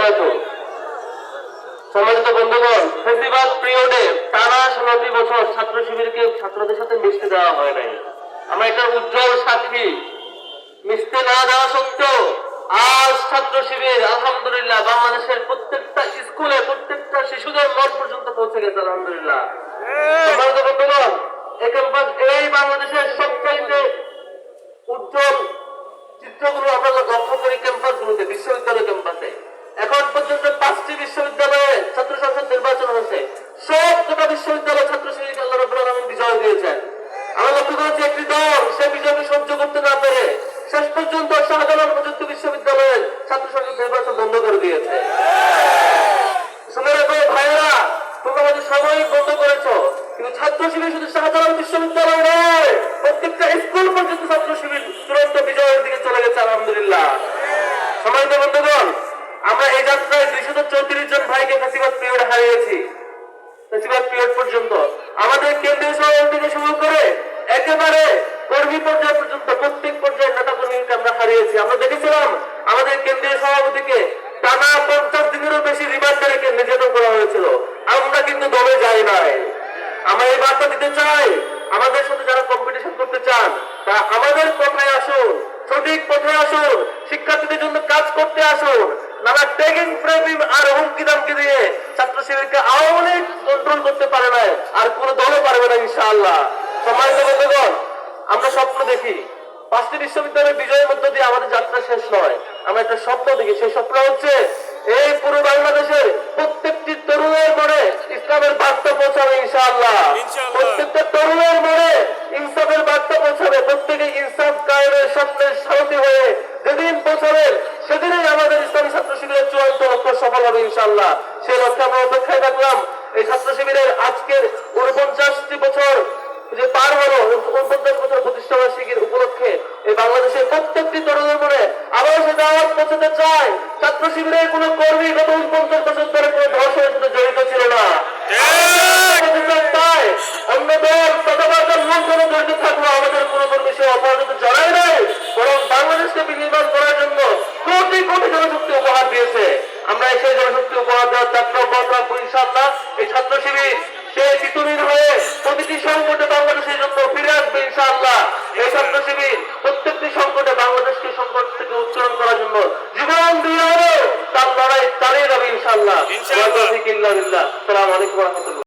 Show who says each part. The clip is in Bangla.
Speaker 1: বারাকাতুহু। সম্মানিত বন্ধুগণ, ফেসিবাদ পিরিয়ডে টানা 16টি বছর ছাত্র শিবিরকে ছাত্রদের সাথে মিশতে দেওয়া হয় নাই। আমরা এটার উজ্জ্বল সাক্ষী। মিশতে না দেওয়া সত্ত্বেও আজ ছাত্র শিবির আলহামদুলিল্লাহ বাংলাদেশের প্রত্যেকটা স্কুলে প্রত্যেকটা শিশুদের মন পর্যন্ত পৌঁছে গেছে আলহামদুলিল্লাহ। সম্মানিত বন্ধুগণ, এই ক্যাম্পাস এই বাংলাদেশের সবচাইতে উজ্জ্বল চিত্রগুলো আমরা লক্ষ্য করি ক্যাম্পাসগুলোতে, বিশ্ববিদ্যালয় ক্যাম্পাসে। এখন পর্যন্ত 5টি বিশ্ববিদ্যালয়ে ছাত্র সংসদ নির্বাচন হয়েছে। সবকটা বিশ্ববিদ্যালয় ছাত্র শিবিরকে আল্লাহ রাব্বুল আলামিন বিজয় দিয়েছেন। আমরা লক্ষ্য করেছি একটি দল সে বিজয়কে সহ্য করতে না পেরে শেষ পর্যন্ত শাহজালাল প্রযুক্তি বিশ্ববিদ্যালয়ের ছাত্র সংসদ নির্বাচন বন্ধ করে দিয়েছে। শুনে রাখো ভাইয়েরা, তোমরা আমাদের সাময়িক বন্ধ করেছো, কিন্তু ছাত্র শিবির শুধু শাহজালাল বিশ্ববিদ্যালয় নয়, প্রত্যেকটা স্কুল পর্যন্ত ছাত্র শিবির চূড়ান্ত বিজয়ের দিকে চলে গেছে আলহামদুলিল্লাহ। সম্মানিত বন্ধুগণ, আমরা এই যাত্রায় 234 জন ভাইকে ফেসিবাদ পিরিয়ডে হারিয়েছি। ফেসিবাদ পিরিয়ড পর্যন্ত আমাদের কেন্দ্রীয় সভাপতি থেকে শুরু করে একেবারে কর্মী পর্যায় পর্যন্ত প্রত্যেক পর্যায়ের নেতা কর্মীকে আমরা হারিয়েছি। আমরা দেখেছিলাম আমাদের কেন্দ্রীয় সভাপতিকে টানা 50 দিনেরও বেশি রিমান্ডে রেখে নির্যাতন করা হয়েছিল। আমরা কিন্তু দলে যাই নাই। আমরা এই বার্তা দিতে চাই, আমাদের সাথে যারা কম্পিটিশন করতে চান তা আমাদের পথে আসুন, সঠিক পথে আসুন, শিক্ষার্থীদের জন্য কাজ করতে আসুন। নানা ট্যাগিং ফ্রেমিং আর হুমকি দামকি দিয়ে ছাত্র শিবিরকে আওয়ামী লীগ কন্ট্রোল করতে পারে না, আর কোন দলও পারবে না ইনশাআল্লাহ। সম্মানিত বন্ধুগণ, আমরা স্বপ্ন দেখি 5টি বিশ্ববিদ্যালয়ের বিজয়ের মধ্য দিয়ে আমাদের যাত্রা শেষ নয়। আমরা একটা স্বপ্ন দেখি, সেই স্বপ্ন হচ্ছে এই পুরো বাংলাদেশে প্রত্যেকটি তরুণের মনে ইসলামের বার্তা পৌঁছাবে ইনশাআল্লাহ। প্রত্যেকটা তরুণের মনে ইনসাফের বার্তা পৌঁছাবে। প্রত্যেকে ইনসাফ কায়েমের স্বপ্নের সারথি হয়ে যেদিন পৌঁছাবেন সেদিনই আমাদের ইসলামী ছাত্র শিবিরের চূড়ান্ত লক্ষ্য সফল হবে ইনশাআল্লাহ। সেই লক্ষ্যে আমরা অপেক্ষায় থাকলাম। এই ছাত্র শিবিরের আজকের 49টি বছর যে পার হলো, 49 বছর প্রতিষ্ঠা বার্ষিকীর উপলক্ষে এই বাংলাদেশের প্রত্যেকটি তরুণের মনে আবার সে দাওয়াত পৌঁছাতে চায়। ছাত্র শিবিরের কোন কর্মী গত 49 বছর ধরে কোন ধর্ষণের সাথে জড়িত ছিল না। অন্য দল তথাবাদের লঙ্ঘনে জড়িত থাকলো, আমাদের কোন কর্মী সে অপরাধে জড়ায় নাই, বরং বাংলাদেশকে বিনির্মাণ করার জন্য কোটি কোটি জনশক্তি উপহার দিয়েছে। আমরা সেই জনশক্তি উপহার দেওয়ার যাত্রা অব্যাহত রাখবো ইনশাআল্লাহ। এই ছাত্র শিবির সেই চিতুরির হয়ে প্রতিটি সংকটে বাংলাদেশের জন্য ফিরে আসবে ইনশাআল্লাহ। এই ছাত্র শিবির প্রত্যেকটি সংকটে বাংলাদেশকে সংকট থেকে উত্তরণ করার জন্য জীবন দিয়ে হবে তার লড়াই চালিয়ে যাবে ইনশাআল্লাহ। আসসালামু আলাইকুম ওয়া রাহমাতুল্লাহ।